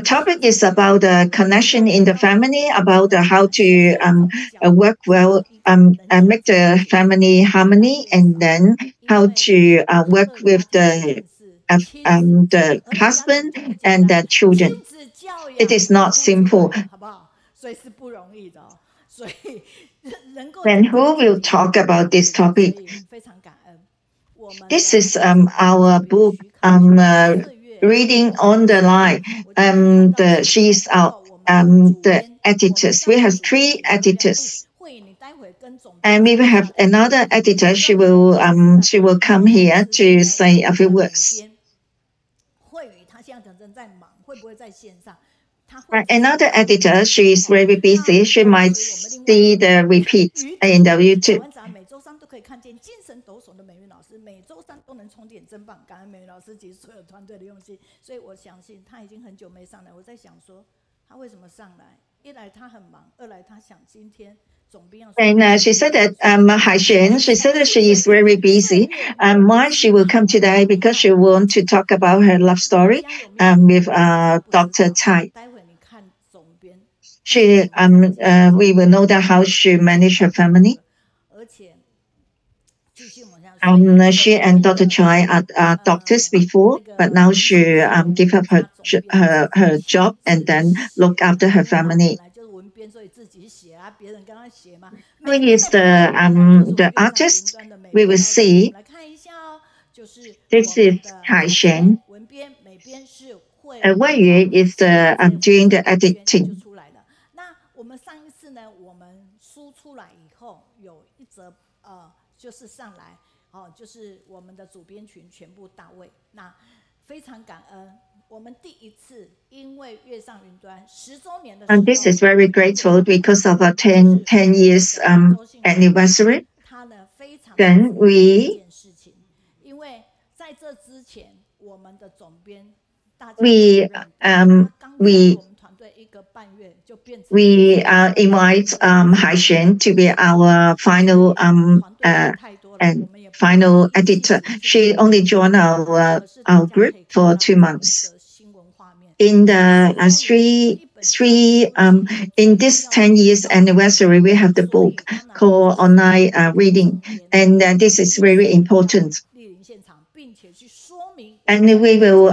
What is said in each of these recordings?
topic is about the connection in the family, about how to work well, make the family harmony, and then how to work with the husband and the children. It is not simple. Then who will talk about this topic? This is our book, Reading on the Line. She's the editors. We have 3 editors. And we will have another editor. She will come here to say a few words. Another editor, she is very busy. She might see the repeat in the YouTube. And she said that Kaixuan, she said that she is very busy. Why she will come today? Because she wants to talk about her love story with Dr. Chiayi. We will know that how she managed her family. She and Dr. Chiayi are doctors before, but now she give up her job and then look after her family. Who is the artist? We will see. This is Kaixuan. Wei Yu is doing the editing. And this is very grateful because of our 10 years anniversary. Then we invite Kaixuan to be our final editor. She only joined our group for 2 months. In the in this 10 years anniversary, we have the book called Online Reading, and this is very important. And we will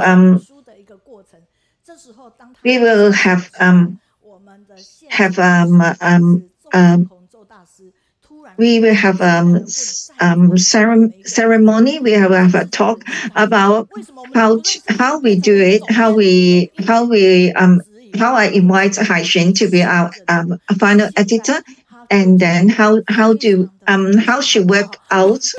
have ceremony. We will have a talk about how we do it, how I invite Kaixuan to be our final editor, and then how she work out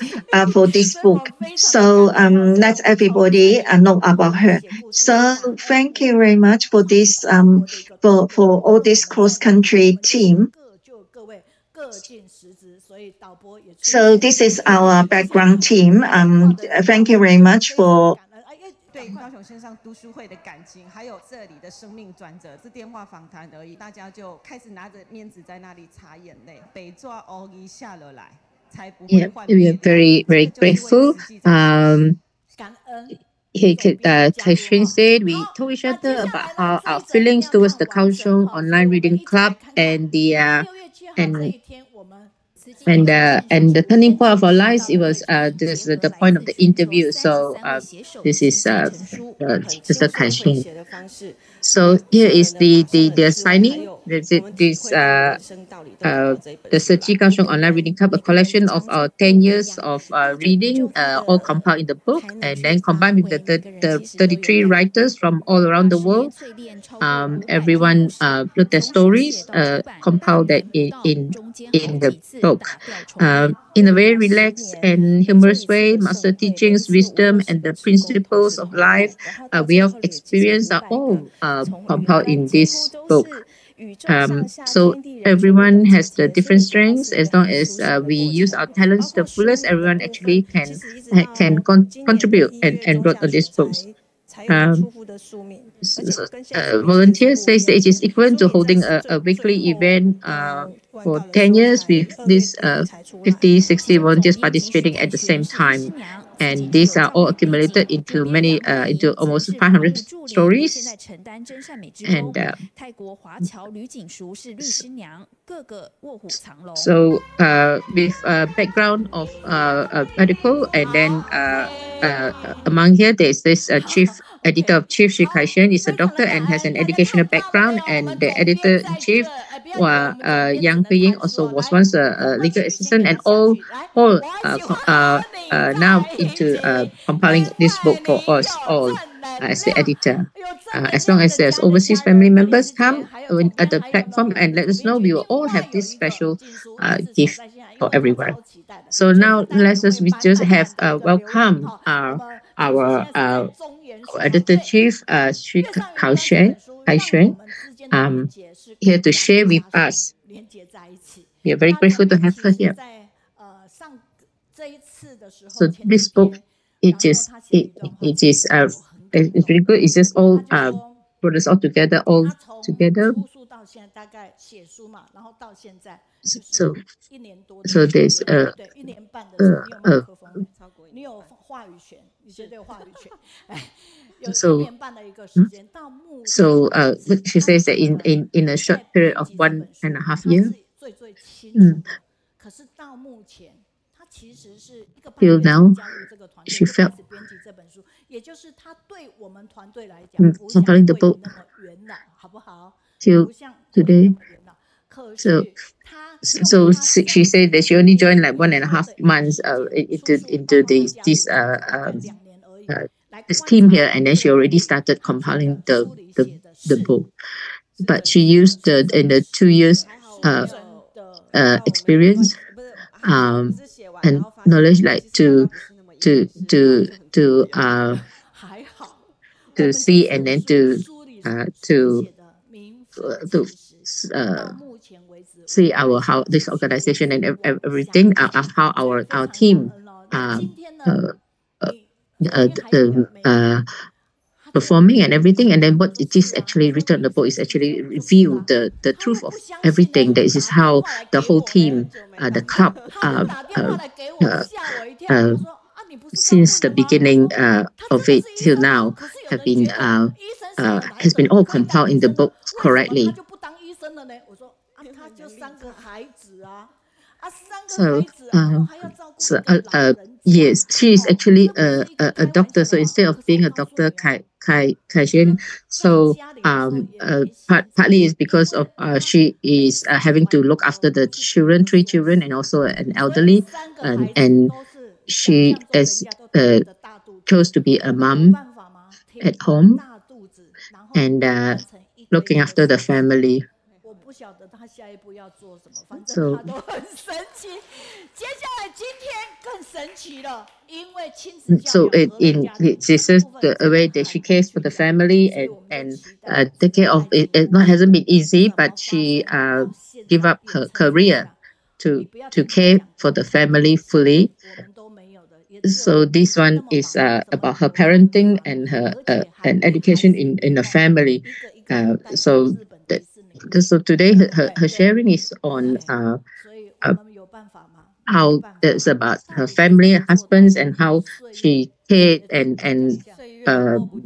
for this book. So let everybody know about her. So thank you very much for this for all this cross country team. So this is our background team. Thank you very much for. 对高雄线上读书会的感情，还有这里的生命转折，是电话访谈而已。大家就开始拿着面纸在那里擦眼泪，被抓熬一下了来，才不会换。We are very grateful. Kaixuan said we told each other about how our feelings towards the Kaixuan Online Reading Club and the turning point of our lives. It was this is the point of the interview. So this is Mr. Kaixuan. So here is the signing. This the Chiayi Kaixuan Online Reading Club, a collection of our 10 years of reading, all compiled in the book, and then combined with the 33 writers from all around the world. Everyone wrote their stories, compiled that in the book. In a very relaxed and humorous way, master teachings, wisdom, and the principles of life, way of experience are all compiled in this book. So everyone has the different strengths. As long as we use our talents to the fullest, everyone actually can contribute and wrote on this book. Volunteer says that it is equivalent to holding a weekly event for 10 years with these 50, 60 volunteers participating at the same time. And these are all accumulated into many, into almost 500 stories. And so with background of medical, and then among here, there's this chief editor of Chief Kaixuan is a doctor and has an educational background, and the editor-in-chief, Yang Pei also was once a legal assistant, and all now into compiling this book for us all as the editor. As long as there's overseas family members come at the platform and let us know, we will all have this special gift for everyone. So now let's just have welcome our editor-chief, Sri Kaixuan, here to share with us. We are very grateful to have her here. So this book, it's really good. It's just all brought us all together, So there's she says that in a short period of 1.5 years, till now, she felt compiling the book till today. So she said that she only joined like 1.5 months into this team here, and then she already started compiling the book. But she used in the 2 years experience and knowledge, like to see, and then to see how this organization and everything, how our team performing and everything, and then what it is actually written in the book is actually reveal the truth of everything. This is how the whole team, the club, since the beginning of it till now, has been all compiled in the book correctly. Yes, she is actually a doctor. So instead of being a doctor, Kaixuan, so partly is because of she is having to look after the children, 3 children, and also an elderly, and she chose to be a mom at home and looking after the family. So this is the way that she cares for the family and take care of it. It hasn't been easy, but she gave up her career to care for the family fully. So this one is about her parenting and her and education in the family. So today her sharing is on how it's about her family, her husbands, and how she cared and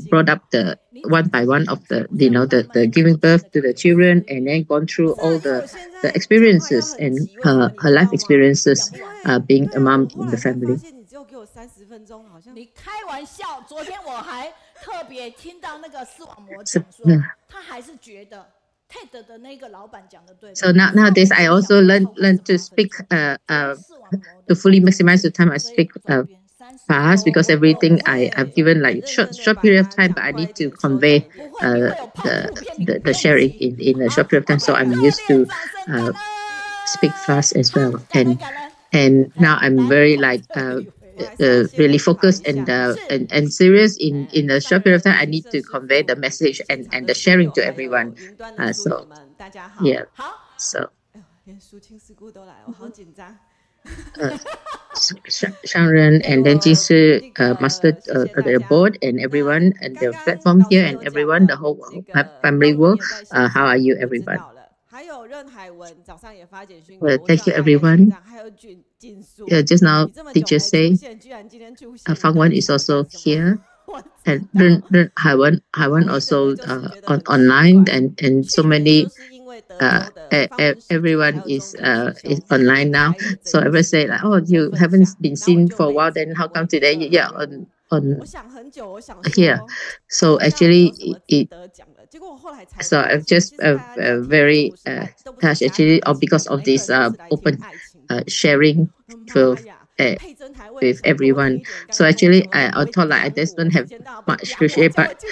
brought up the one by one of the giving birth to the children, and then gone through all the experiences and her life experiences being a mom in the family. So nowadays I also learn to speak to fully maximize the time I speak fast, because everything I've given like short period of time, but I need to convey the sharing in a short period of time. So I'm used to speak fast as well, and now I'm very really focused and serious in a short period of time. I need to convey the message and the sharing to everyone. So yeah, so Sharon and then Jisoo mastered their board and everyone and the platform here and everyone, the whole family world. How are you, everyone? Well, thank you, everyone. just now teacher say Fang Wen is also here. And Haiwan also online, and so many everyone is online now. So everyone say like, oh, you haven't been seen for a while, then how come today? Yeah, on here. So actually so I'm just very touched actually because of this open sharing with with everyone. So actually, I thought like I just don't have much to share, but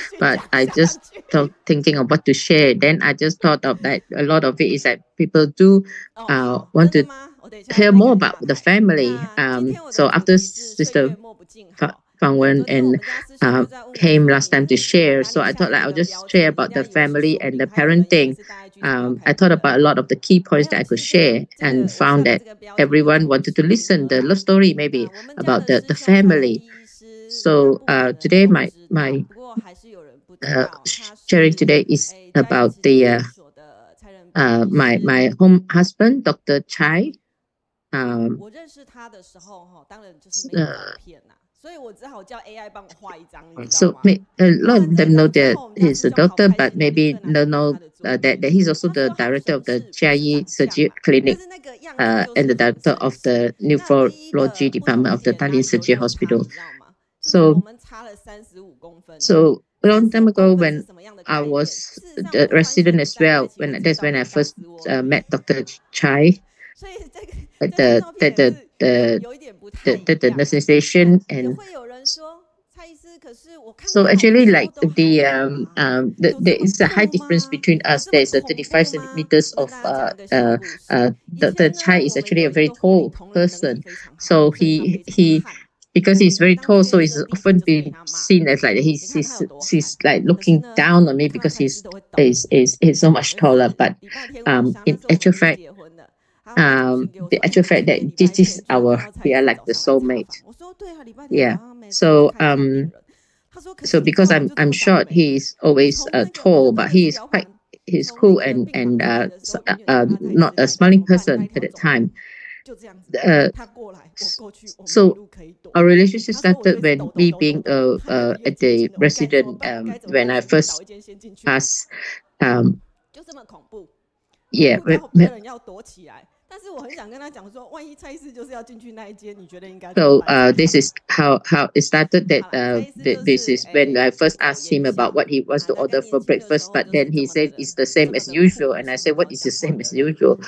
I just thought thinking of what to share. Then I just thought of that a lot of it is that people do want to hear more about the family. So after Sister Fang Wen and came last time to share, so I thought like I'll just share about the family and the parenting. I thought about a lot of the key points that I could share and found that everyone wanted to listen the love story maybe about the family. So today my sharing today is about the my home husband, Dr. Chai. Um, so a lot of them know that he's a doctor, but maybe don't know that he's also the director of the Chiayi Surgery Clinic and the director of the nephrology department of the Dalian Surgery Hospital. So a long time ago, when I was the resident as well, that's when I first met Dr. Chai at the nursing station. And so actually like there is a high difference between us. There's a 35 centimeters of Dr. Chai is actually a very tall person. So he because he's very tall, so he's often been seen as like he's like looking down on me because he's so much taller. But in actual fact, the actual fact that this is we are like the soulmate. Yeah. So so because I'm short, he's always tall, but he's cool and not a smiling person at the time. So our relationship started when me being at the resident when I first asked yeah. So this is how it started. That this is when I first asked him about what he wants to order for breakfast. But then he said it's the same as usual, and I said, what is the same as usual?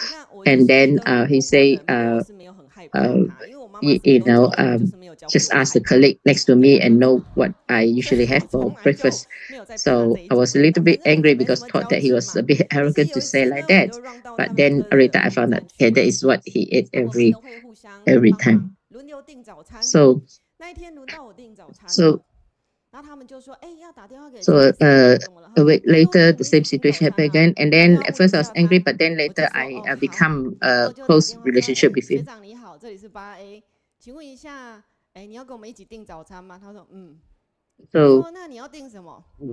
And then he said, just ask the colleague next to me and know what I usually have for breakfast. So I was a little bit angry because thought that he was a bit arrogant to say like that. But then later I found out, okay, that is what he ate every time. So a week later, the same situation happened again. And then at first I was angry, but then later I become a close relationship with him. So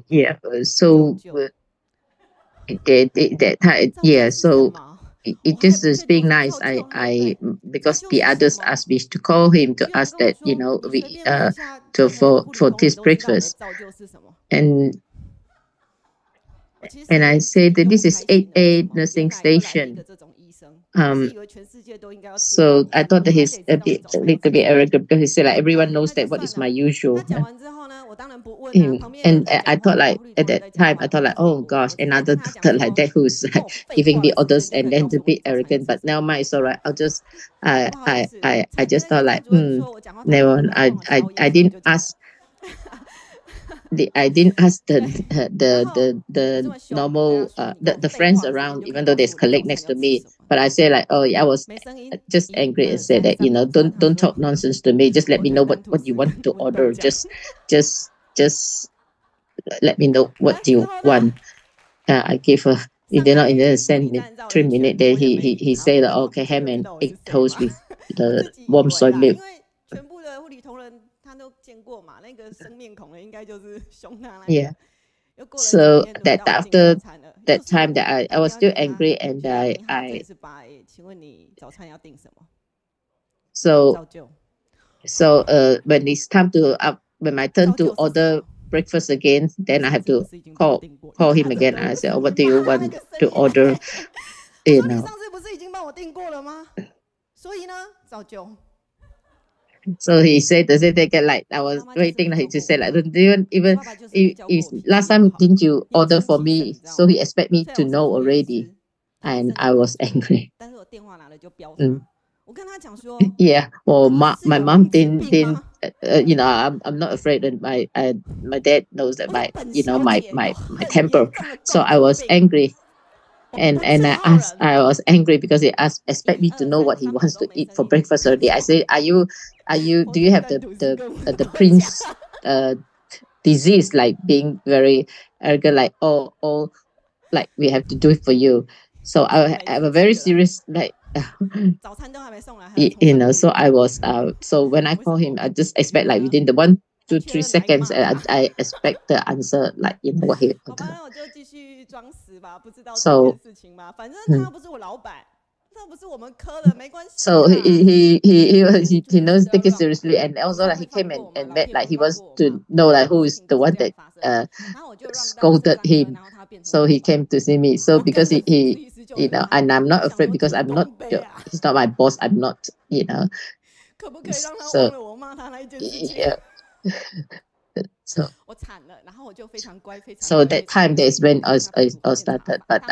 yeah, so yeah, so it just is being nice. I because the others asked me to call him to ask that we for this breakfast, and I say that this is 8A nursing station. So I thought that he's a little bit arrogant because he said like everyone knows that what is my usual. And I thought like at that time I thought like, oh gosh, another doctor like that who's like giving me orders and then a bit arrogant. But now mine is all right. I'll just I just thought like never. I didn't ask. I didn't ask the normal the friends around, even though there's colleague next to me. But I say like, oh yeah, I was just angry and said that don't talk nonsense to me. Just let me know what you want to order. Just let me know what you want. I gave her. He did not even send me 3 minutes. Then he said that okay, ham and egg toast with the warm soy milk. Yeah. So that after that time that I was still angry and I So when it's time to when my turn to order breakfast again, then I have to call him again. And I say, oh, what do you want to order? You know. So he said the same thing, like I was waiting like to say like don't even if last time didn't you order for me? So he expect me to know already, and I was angry. Yeah, well, my mom didn't you know, I'm not afraid that my dad knows that my temper, so I was angry. And I was angry because he expect me to know what he wants to eat for breakfast already. I say, do you have the prince disease, like being very arrogant, like oh like we have to do it for you. So I have a very serious like you know. So I was so when I call him, I just expect like within the 1 2 3 seconds, I expect the answer, like you know what he ordered. So so he knows, take it seriously, and also like he came and met, like he wants to know like who is the one that scolded him. So he came to see me. So because he you know, and I'm not afraid because I'm not he's not my boss. I'm not, you know. So yeah. So that time is when I started. But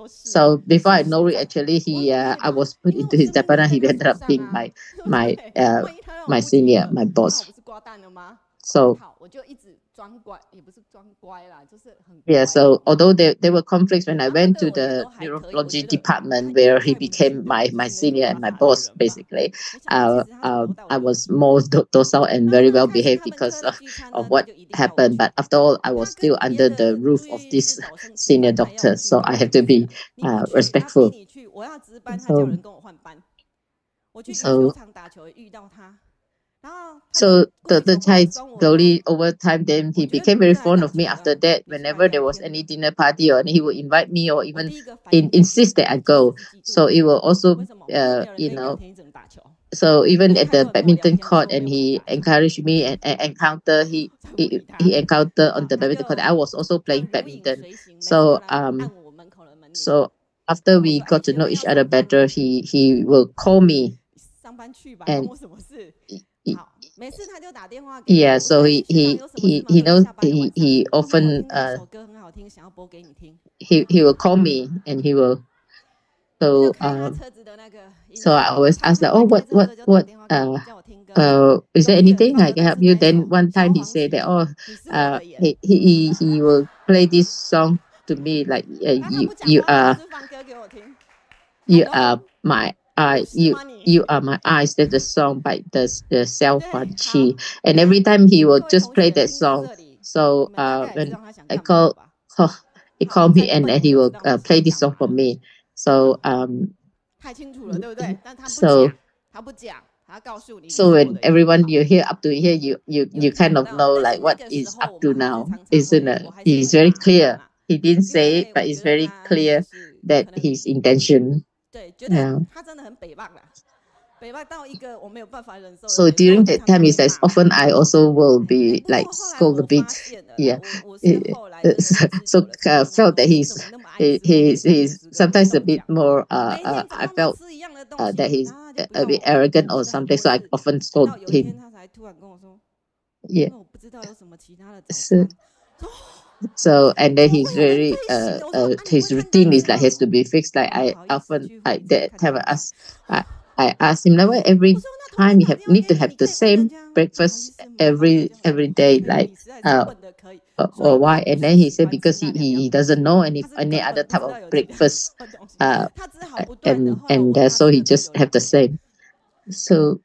so before I know it, actually he I was put into his department. He ended up being my senior, my boss. So yeah, so although there were conflicts when I went to the neurology department where he became my senior and my boss, basically, I was more docile and very well behaved because of what happened. But after all, I was still under the roof of this senior doctor, so I have to be respectful. So the child slowly over time, then he became very fond of me. After that, whenever there was any dinner party or he would invite me or even insist that I go. So it will also you know, so even at the badminton court, and he encouraged me and encounter he encountered on the badminton court. I was also playing badminton. So so after we got to know each other better, he will call me and yeah, so he knows he often he will call me and he will so I always ask like, oh, what is there anything I can help you? Then one time he said that, oh he will play this song to me, like you are my you are my eyes. That's the song by the Xiao Chi. And every time he will just play that song. So when I he called me and he will play this song for me. So so when everyone you hear up to here, you kind of know like what is up to now, isn't it? He's very clear. He didn't say it, but it's very clear that his intention. Yeah. So during that time, is that often I also will be like scold a bit. Yeah. So felt that he's sometimes a bit more I felt that he's a bit arrogant or something, so I often scold him. Yeah. So and then he's very his routine is like has to be fixed. Like I often that time I ask him, like, every time you need to have the same breakfast every day, like or why? And then he said because he doesn't know any other type of breakfast and so he just have the same. So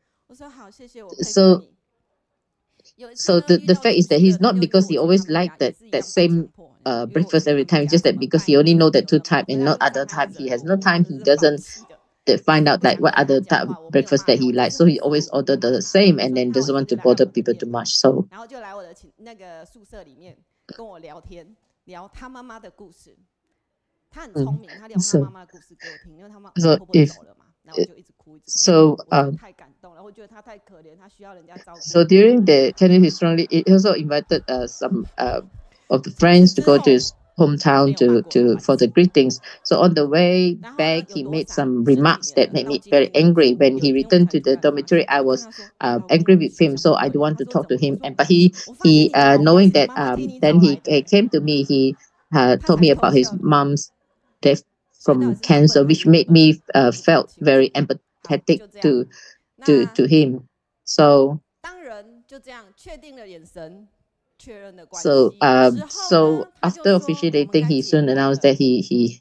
the fact is that he's not because he always liked that same breakfast every time, just that because he only know that two type and not other type. He has no time. He doesn't find out like what other type of breakfast that he likes. So he always order the same and then doesn't want to bother people too much. So so if so So during the Chinese History Month, he also invited some of the friends to go to his hometown to for the greetings. So on the way back, he made some remarks that made me very angry. When he returned to the dormitory, I was angry with him, so I don't want to talk to him. And but he knowing that then he came to me. He told me about his mom's death from cancer, which made me felt very empathetic to him. So so after officiating, he soon announced that he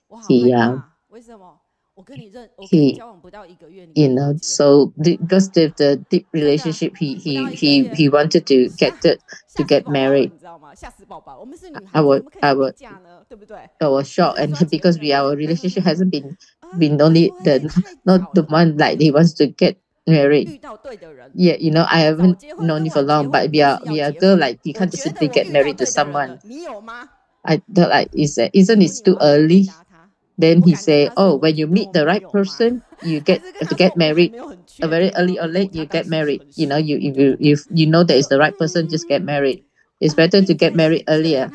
so because the deep relationship, he wanted to get married. I was shocked, and because our relationship hasn't been only the not the one like he wants to get married. Yeah, I haven't known you for long, but we are girl, like you can't just simply get married to someone. I thought like isn't it too early? Then he say, oh, when you meet the right person, you have to get married. Very early or late, you get married. If you know that it's the right person, just get married. It's better to get married earlier.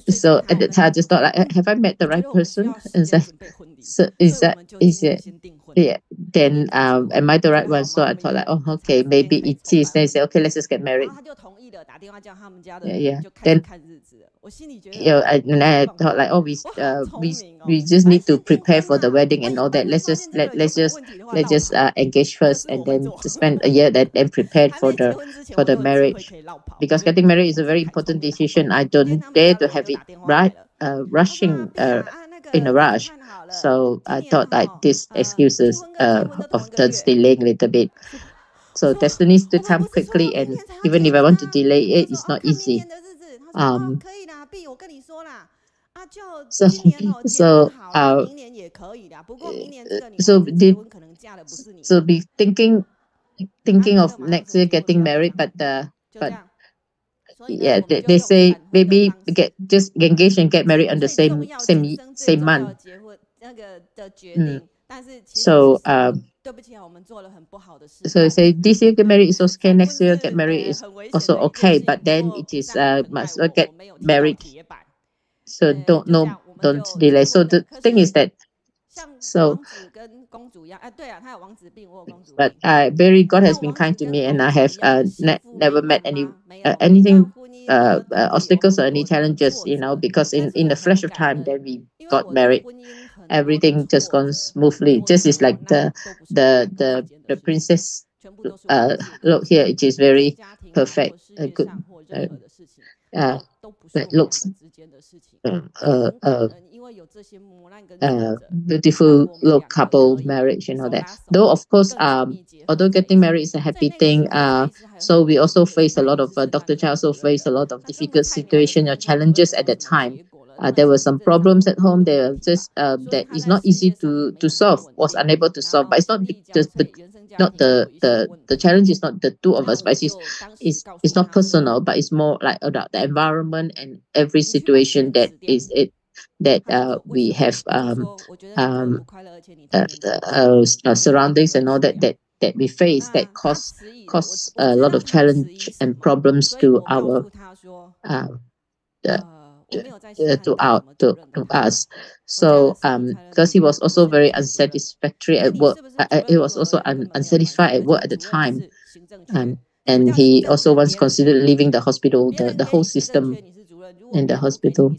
So at the time, I just thought like, have I met the right person? And so is it? Yeah. Then am I the right one? So I thought like, oh, okay, maybe it is. Then he said, okay, let's just get married. Yeah. Then and I thought like, oh, we just need to prepare for the wedding and all that. Let's just engage first, and then to spend a year then prepare for the marriage, because getting married is a very important decision. I don't dare to have it rushing in a rush. So I thought like these excuses of just delaying a little bit. So destiny needs to come quickly, and even if I want to delay it, it's not easy. So be thinking of next year getting married, but yeah, they say maybe just engage and get married on the same month. So so say this year get married is okay, next year get married is also okay, but then it is must get married. So don't delay. So the thing is that but God has been kind to me, and I have never met anything obstacles or any challenges, because in the flash of time then we got married. Everything just gone smoothly. Just is like the princess look here, it is very perfect, good looks beautiful look couple marriage, that. Though of course although getting married is a happy thing, so we also face a lot of Dr. Chow also faced a lot of difficult situation or challenges at that time. There were some problems at home. There are just that is not easy to solve. Was unable to solve, but it's not the challenge is not the two of us, but it's not personal, but it's more like about the environment and every situation that we have surroundings and all that we face that cause a lot of challenge and problems to our to us. So because he was also very unsatisfactory at work, he was also unsatisfied at work at the time, and he also once considered leaving the hospital, the whole system in the hospital.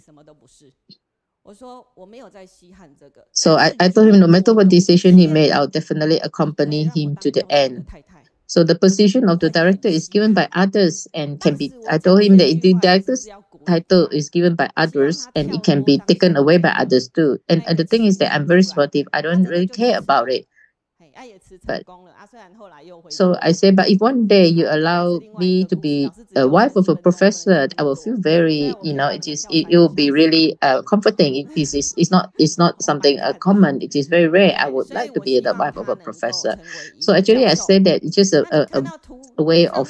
So I told him no matter what decision he made, I'll definitely accompany him to the end. So the position of the director is given by others and can be, I told him that the director's title is given by others and it can be taken away by others too. And the thing is that I'm very sportive. I don't really care about it. But so I say, but if one day you allow me to be a wife of a professor, I will feel very, it will be really comforting. It's not something common. It is very rare. I would like to be the wife of a professor. So actually, I say that it's just a way of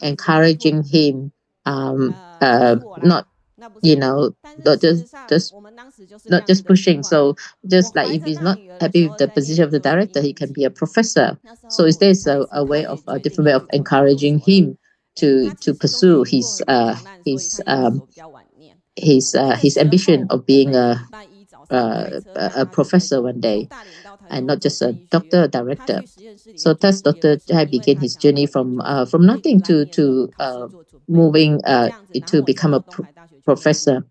encouraging him. Not just not just pushing. So just like if he's not happy with the position of the director, he can be a professor. So is there's a way of a different way of encouraging him to pursue his ambition of being a professor one day, and not just a doctor or director. So thus Dr. Chai began his journey from nothing to moving to become a professor.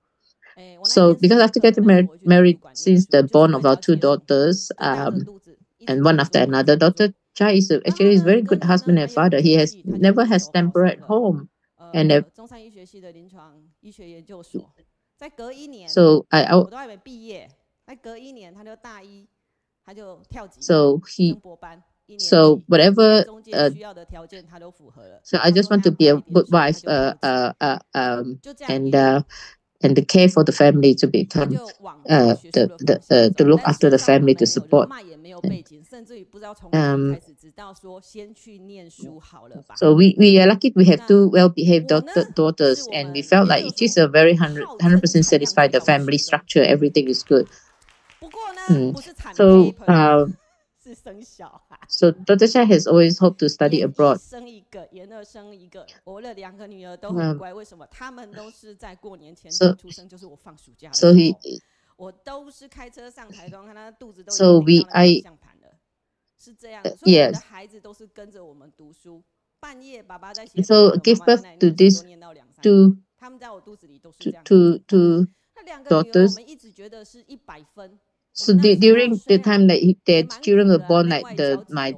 So because after getting married since the born of our two daughters, and one after another, Dr. Chai is actually a very good husband and father. He has never has temper at home, and so so whatever so I just want to be a good wife and the care for the family, to become to look after the family, to support. So we are lucky we have two well-behaved daughters, and we felt like it is a very 100% satisfied. The family structure, everything is good. So Dr. Chai has always hoped to study abroad. Yes. So gave birth to these two daughters. So during the time that their children were born, like my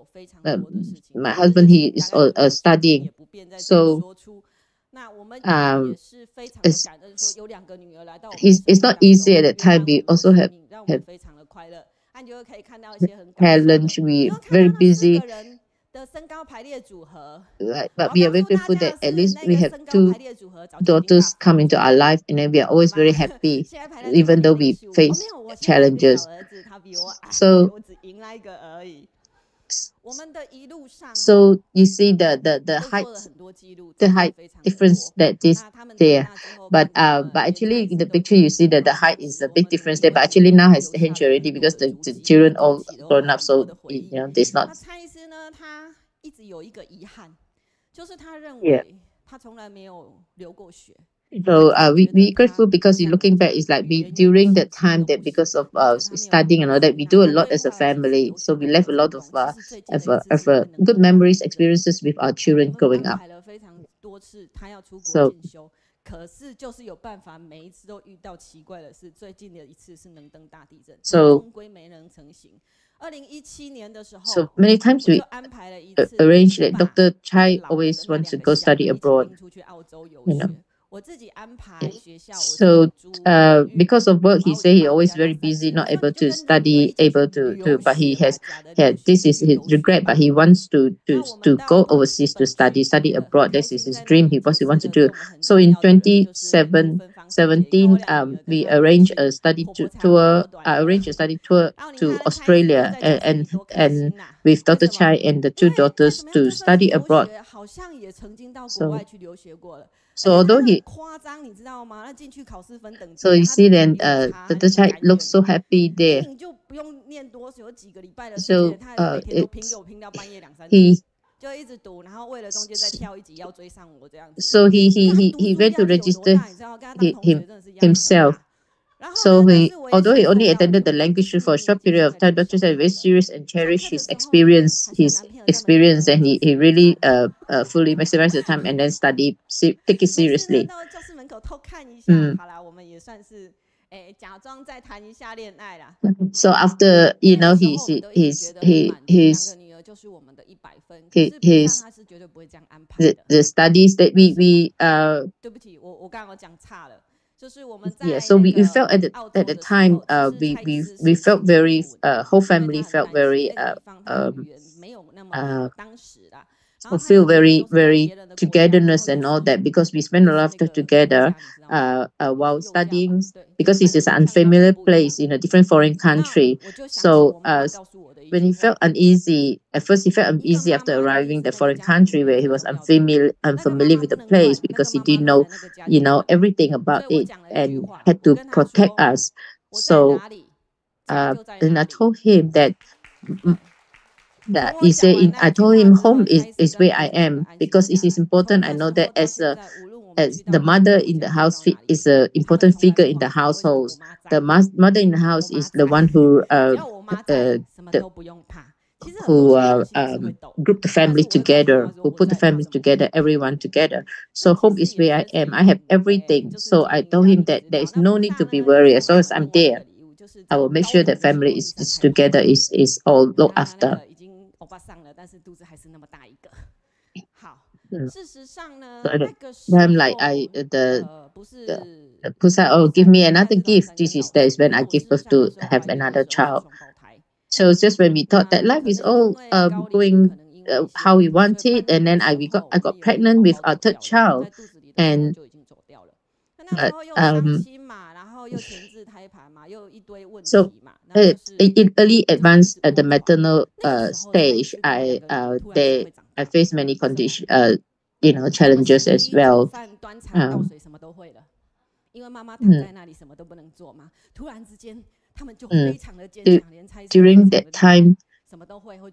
husband, he is studying. So it's not easy at that time. We also have lunch. We very busy. But we are very grateful that at least we have two daughters come into our life, and then we are always very happy, even though we face challenges. So you see the height difference that is there, but actually in the picture you see that the height is a big difference there, but actually now has changed already because the children all grown up, so there's not. Yeah. So we grateful because looking back, it's like during that time that because of studying and all that, we do a lot as a family. So we left a lot of good memories, experiences with our children growing up. So many times we arrange that Dr. Chai always wants to go study abroad. So because of work, he said he always very busy, not able to study, but he has had, this is his regret, but he wants to go overseas to study abroad. This is his dream. What he wants to do. So in 2017, we arranged a study tour. To Australia, and with Dr. Chai and the two daughters to study abroad. So although so you see then Dr. Chai looks so happy there. So he went to register himself. So although he only attended the language for a short period of time, Dr. Chai very serious and cherished his experience, and he really fully maximized the time and then take it seriously. So after the studies that we so we felt at the time we felt very whole family felt very feel very togetherness and all that, because we spend a lot of time together while studying, because this is an unfamiliar place in a different foreign country. So when he felt uneasy, at first he felt uneasy after arriving the foreign country where he was unfamiliar with the place, because he didn't know everything about it and had to protect us. So then I told him that he said, I told him home is where I am, because it is important. I know that as the mother in the house is an important figure in the household. The mother in the house is the one who group the family together, who put the family together, everyone together. So home is where I am. I have everything. So I told him that there is no need to be worried. As long as I'm there, I will make sure that family is together, is all looked after. So I'm like the Pusa, oh, give me another gift. That is when I give birth to have another child. So just when we thought that life is all going how we want it, and then I got pregnant with our third child, and but so in early advanced at the maternal stage, I faced many conditions, challenges as well. During that time,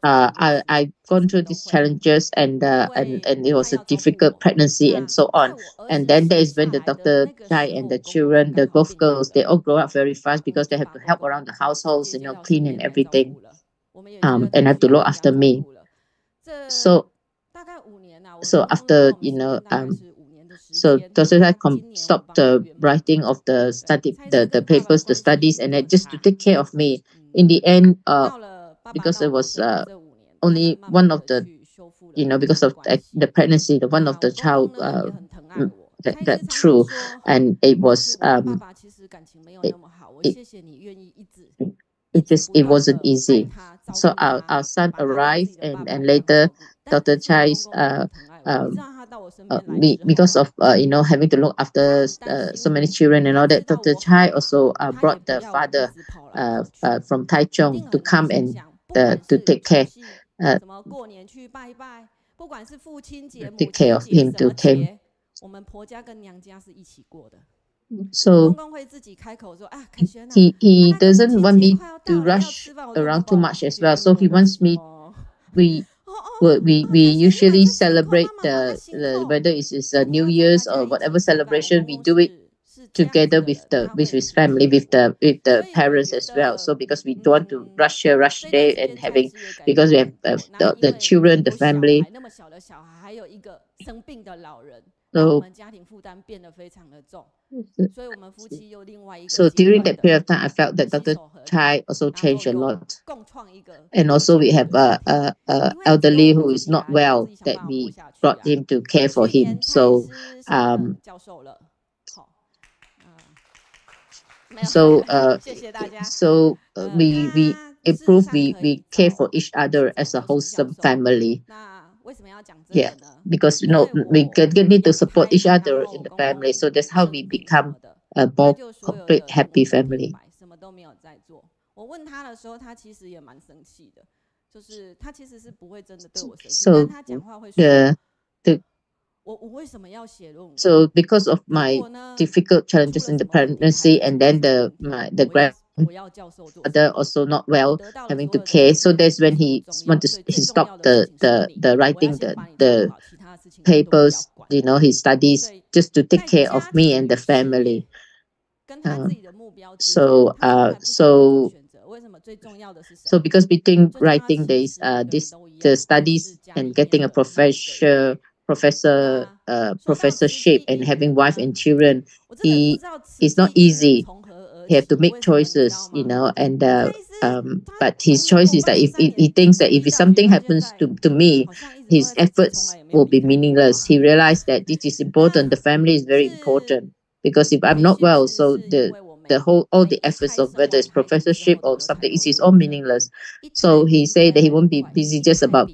I gone through these challenges, and it was a difficult pregnancy and so on. And then there is when the Dr. Chiayi and the children, the both girls, they all grow up very fast because they have to help around the households, clean and everything, and have to look after me. So after so Dr. Chiayi stopped the writing of the papers, the studies, and then just to take care of me. In the end, because it was only one of the, because of the pregnancy, the one of the child that true, and it was it wasn't easy. So our son arrived, and later Dr. Chiayi's because of having to look after so many children and all that, Dr. Chiayi also brought the father from Taichung to come and to take care of him, to tame. So he doesn't want me to rush around too much as well. So he wants me, we usually celebrate the whether it's a New Year's or whatever celebration, we do it together with his family, with the parents as well. So because we don't want to rush here, rush there, and because we have the children, the family. So during that period of time, I felt that Dr. Chiayi also changed a lot. And also we have a elderly who is not well, that we brought him to care for him. So we improve, we care for each other as a wholesome family. Yeah, because we need to support each other in the family. So that's how we become a more complete, happy family. So because of my difficult challenges in the pregnancy, and then the grandfather also not well, having to care, so that's when he stopped the writing the papers, his studies, just to take care of me and the family. So because between writing the studies and getting a professorship and having wife and children, it's not easy. He have to make choices, and but his choice is that if he thinks that if something happens to me, his efforts will be meaningless. He realized that this is important. The family is very important, because if I'm not well, so all the efforts of whether it's professorship or something is all meaningless. So he said that he won't be busy just about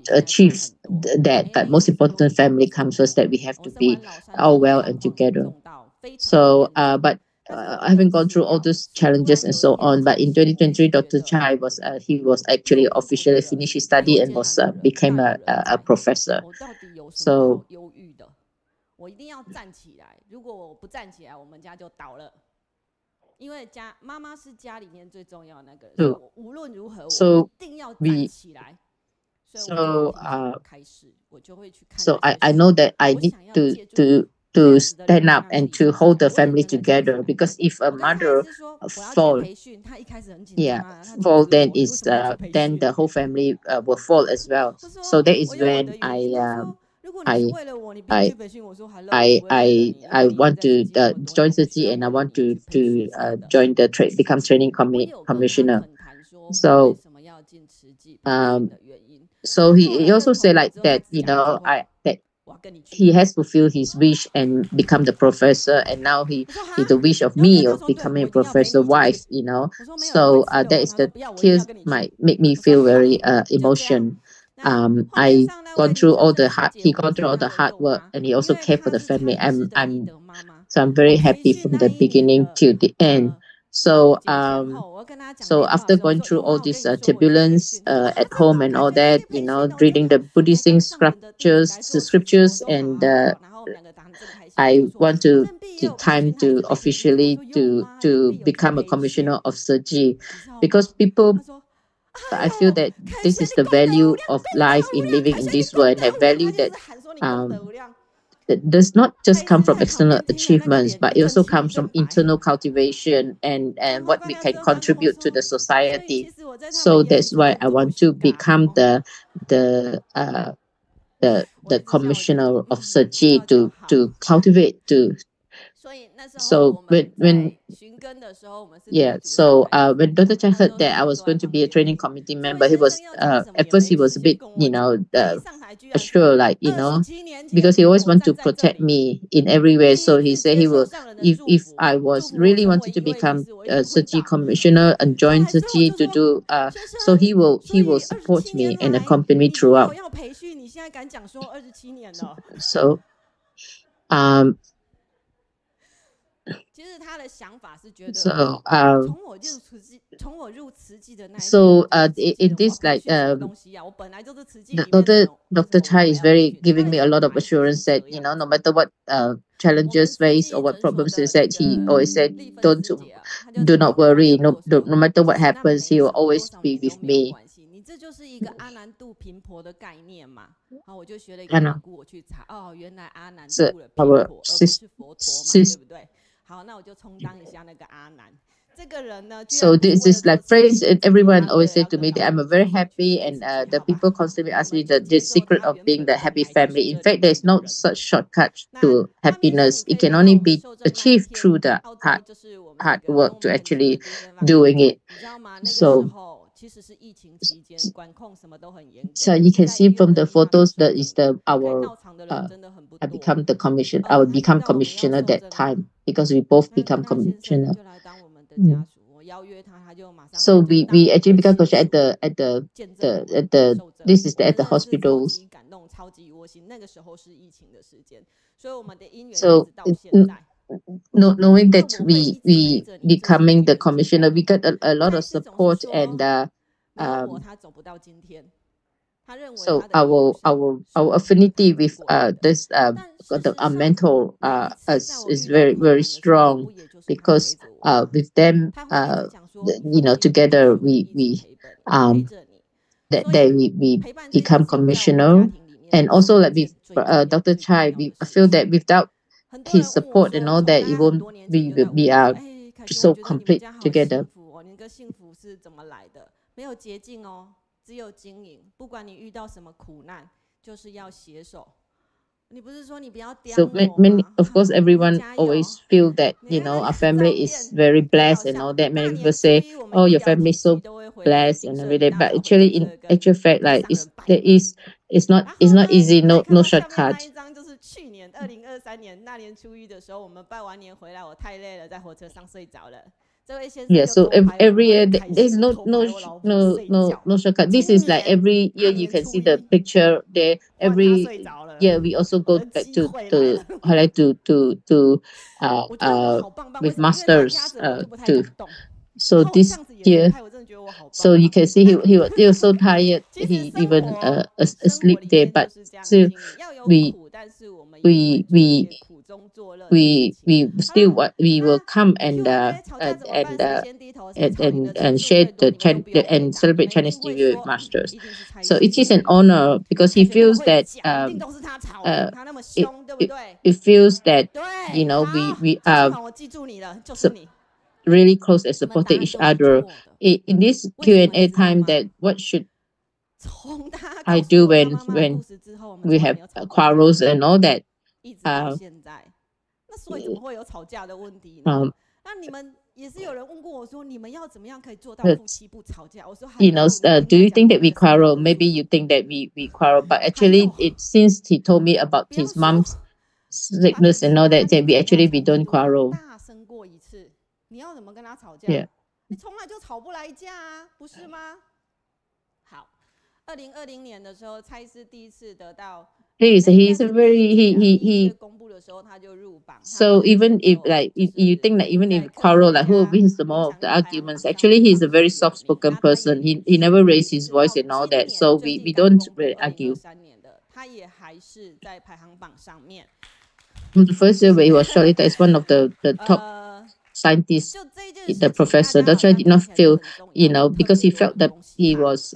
achieve that, but most important, family comes first, that we have to be all well and together. So having gone through all those challenges and so on, but in 2023, Dr. Chiayi was actually officially finished his study and became a professor. So 我一定要站起来，如果我不站起来，我们家就倒了。因为妈妈是家里面最重要的那个人，所以我无论如何我一定要站起来。So I I know that I need to stand up and to hold the family together, because if a mother fall, then the whole family will fall as well. So that is when I want to join Tzu and I want to join become training commissioner. So so he also said like that, that he has fulfilled his wish and become the professor, and now he the wish of me of becoming a professor wife, So that is the tears might make me feel very emotion. I gone through all the hard work, and he also cared for the family. I'm very happy from the beginning till the end. So after going through all this turbulence at home and all that, reading the Buddhist scriptures, and I want to time to officially to become a commissioner of Tzu, because people, I feel that this is the value of life in living in this world, and have value that does not just come from external achievements, but it also comes from internal cultivation and what we can contribute to the society. So that's why I want to become the commissioner of Tzu to cultivate So when Dr. Chai heard that I was going to be a training committee member, he was at first he was a bit assured, because he always want to protect me in every way. So he said he will, if I was really wanted to become a Tzu commissioner and join Tzu to do so he will support me and accompany me throughout. So in this Dr. Chai is very giving me a lot of assurance that no matter what challenges face or what problems is that, he always said do not worry, no matter what happens, he will always be with me. 这就是一个阿难度频婆的概念嘛，好，我就学了一个典故，我去查，哦，原来阿难度了频婆，而不是佛陀嘛，对不对？好，那我就充当一下那个阿难。这个人呢 ，So this is like phrase, and everyone always say to me that I'm very happy, and the people constantly ask me the secret of being the happy family. In fact, there is no such shortcut to happiness. It can only be achieved through the hard work to actually doing it. So you can see from the photos that is our I become the commission. I will become commissioner that time, because we both become commissioner. So we actually become commissioner at the this is at the hospitals. So knowing that we becoming the commissioner, we got a lot of support, and so our affinity with this our mentor is very, very strong, because with them together we become commissioner. And also like with Dr. Chai, I feel that without his support and all that, it won't we are so complete together. 没有捷径哦，只有经营。不管你遇到什么苦难，就是要携手。你不是说你不要刁我吗？ many, of course, everyone always feel that our family is very blessed and all that. Many people say, "Oh, your family is so blessed and everything," but actually, in actual fact, like it's not easy. No shortcut. 去年2023年大年初一的时候，我们拜完年回来，我太累了，在火车上睡着了。Yeah, so every year there's no shortcut. This is like every year you can see the picture there. Every year we also go back to with masters to. So this year, so you can see he was so tired. He even asleep there, but still we we we we will come and share and celebrate Chinese New Year with masters. So it is an honor because he feels that uh, it, it, it feels that we are really close and supporting each other. In this Q&A time, that what should I do when we have quarrels and all that? Uh, 那所以怎么会有吵架的问题呢？那你们也是有人问过我说，你们要怎么样可以做到夫妻不吵架？我说，do you think that we quarrel? Maybe you think that we quarrel, but actually, since he told me about his mom's sickness and all that, we don't quarrel. 大声过一次，你要怎么跟他吵架？ Yeah. 你从来就吵不来架啊，不是吗？好，2020年的时候，蔡司第一次得到。He's a very he. 公布的时候他就入榜。So even if like you think that even if quarrel, like who wins the more of the arguments, actually he's a very soft-spoken person. He never raised his voice and all that. So we don't really argue. 他也还是在排行榜上面。The first year where he was shortlisted as one of the top scientists, the professor, that's why I did not feel, because he felt that he was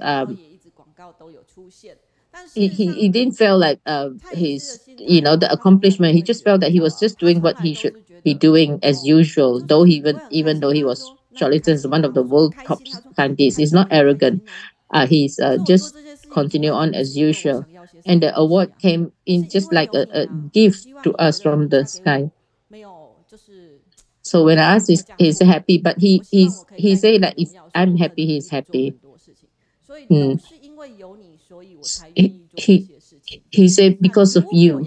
he didn't feel like his the accomplishment. He just felt that he was just doing what he should be doing as usual. Though even though he was shortlisted as one of the world top scientists, he's not arrogant. He's just continue on as usual. And the award came in just like a gift to us from the sky. So when I asked, he's happy, but he said that if I'm happy, he's happy. He said because of you,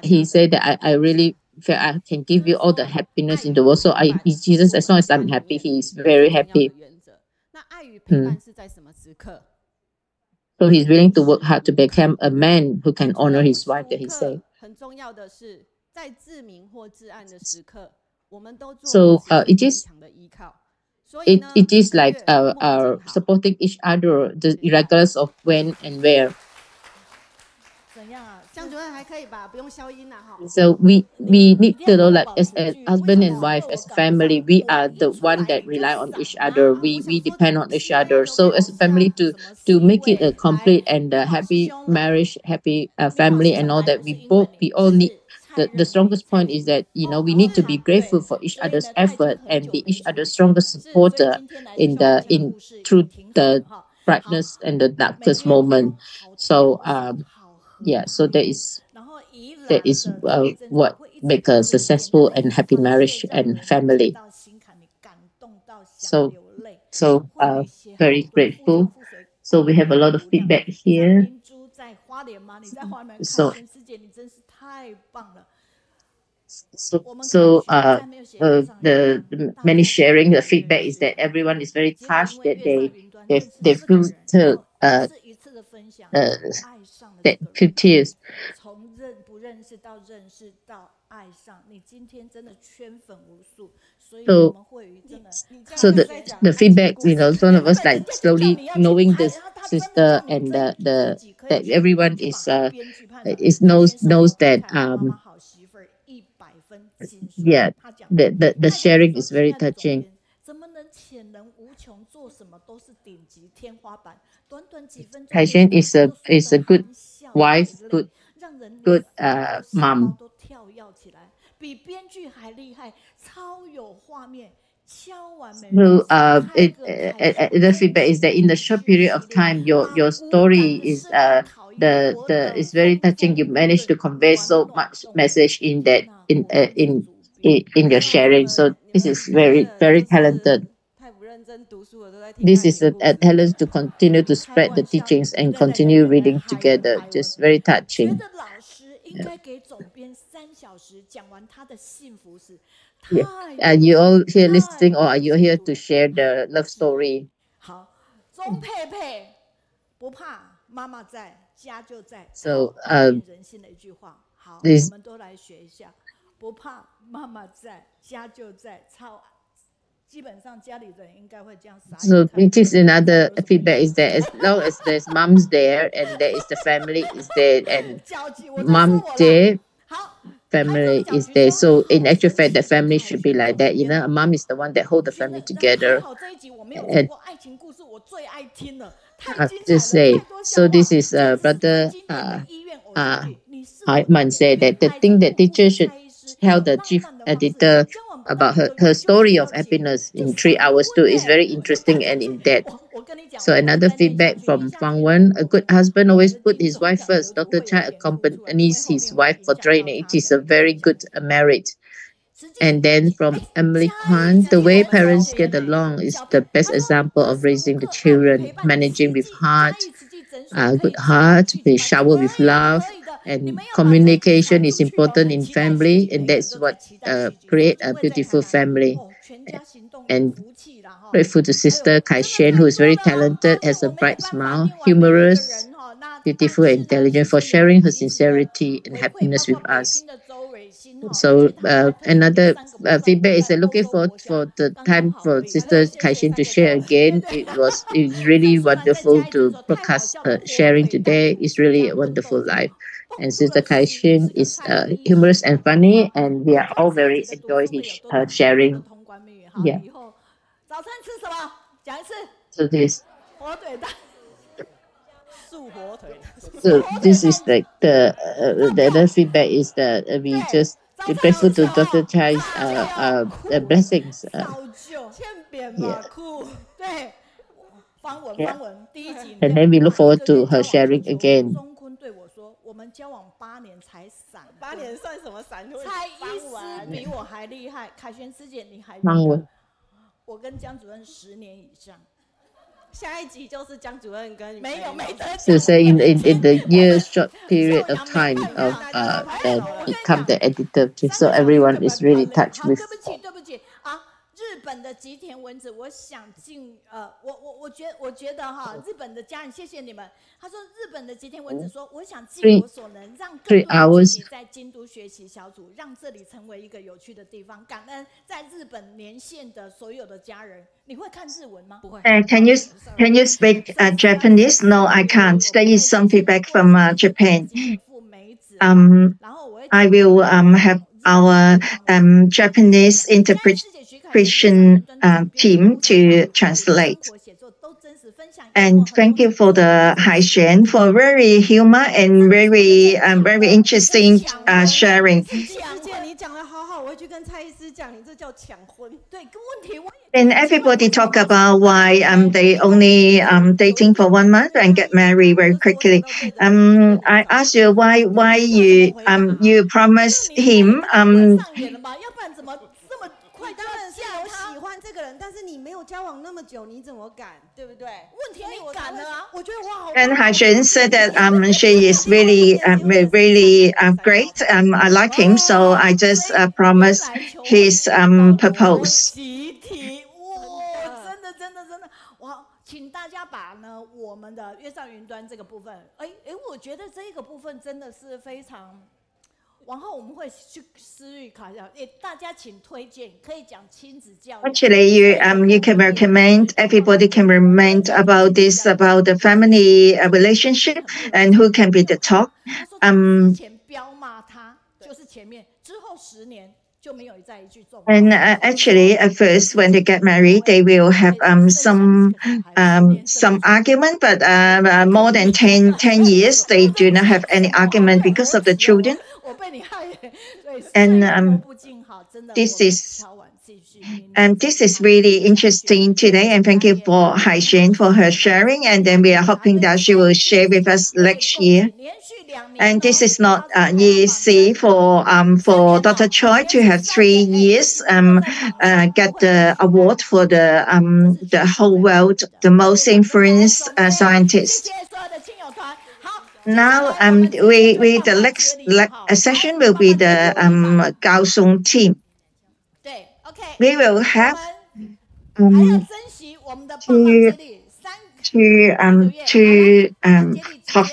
he said that I really feel I can give you all the happiness in the world. So Jesus, as long as I'm happy, he's very happy. So he's willing to work hard to become a man who can honor his wife, that he said. So it is like supporting each other, regardless of when and where. So we need to know, like as a husband and wife, as a family, we are the one that rely on each other. We depend on each other. So as a family, to make it a complete and a happy marriage, happy family, and all that, we all need. The strongest point is that we need to be grateful for each other's effort and be each other's strongest supporter through the brightness and the darkest moment. So so that is what make a successful and happy marriage and family. So very grateful. So we have a lot of feedback here. So the many sharing the feedback is that everyone is very touched that they feel that feel tears. So the feedback, some of us like slowly knowing this sister and that everyone is knows that the sharing is very touching. Kaixuan is a good wife, good mom. So the feedback is that in the short period of time, your story is is very touching. You managed to convey so much message in that in your sharing. So this is very, very talented. This is a talent to continue to spread the teachings and continue reading together. Just very touching. Yeah. Are you all here listening, or are you here to share the love story? So So it is another feedback is that as long as there's moms there and there is the family is there and mom there, family is there. So in actual fact, the family should be like that. A mom is the one that hold the family together. And I have to say, so this is brother Hartman said that the thing that teacher should tell the chief editor about her story of happiness in 3 hours too is very interesting and in depth. So another feedback from Fang Wen, a good husband always put his wife first. Dr. Chai accompanies his wife for training. It is a very good merit. And then from Emily Kwan, the way parents get along is the best example of raising the children, managing with good heart, we shower with love, and communication is important in family, and that's what create a beautiful family. And grateful to Sister Kaixuan, who is very talented, has a bright smile, humorous, beautiful, and intelligent, for sharing her sincerity and happiness with us. So another feedback is looking for the time for Sister Kaixuan to share again. It's really wonderful to broadcast sharing today. It's really a wonderful life. And Sister Kaixuan is humorous and funny, and we are all very enjoy her sharing. Yeah. So this. So this is like the other feedback is that we just grateful to Dr. Chai's blessings. Yeah. And then we look forward to her sharing again. 我们交往8年才闪，8年算什么闪？蔡医师比我还厉害，凯旋师姐你还厉害。我跟江主任10年以上。下一集就是江主任跟没得。So say in the year short period of time of become the editor, so everyone is really touched with. 对不起啊。 日本的吉田文子，我想尽我觉得哈，日本的家人，谢谢你们。他说日本的吉田文子说，我想尽我所能，让更多人一起在京都学习小组，让这里成为一个有趣的地方。感恩在日本连线的所有的家人。你会看日文吗？不会。Can you speak Japanese? No, I can't. There is some feedback from Japan. I will have our Japanese interpretation team to translate. And thank you for the Haishen for very humor and very interesting sharing. And everybody talk about why they only dating for 1 month and get married very quickly. I asked you why you promised him 当然是我喜欢这个人，但是你没有交往那么久，你怎么敢，对不对？问题你敢了啊！我觉得哇，好。And Haishen said that she is really great. I like him, so I just promised his purpose. 集体哇，真的哇！请大家把呢我们的约上云端这个部分，我觉得这个部分真的是非常。 往后我们会去思域考一下，大家请推荐，可以讲亲子教育。Actually, you can recommend, everybody can recommend about this, about the family relationship and who can be the top. 之前彪骂他，就是前面之后10年。 And actually, at first, when they get married, they will have some argument, but more than 10 years, they do not have any argument because of the children. And this is really interesting today. And thank you for Haishen for her sharing. And then we are hoping that she will share with us next year. And this is not easy for Dr. Choi to have 3 years get the award for the whole world, the most influenced scientist. Now, the next session will be the Kaohsiung team. We will have two top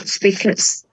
speakers.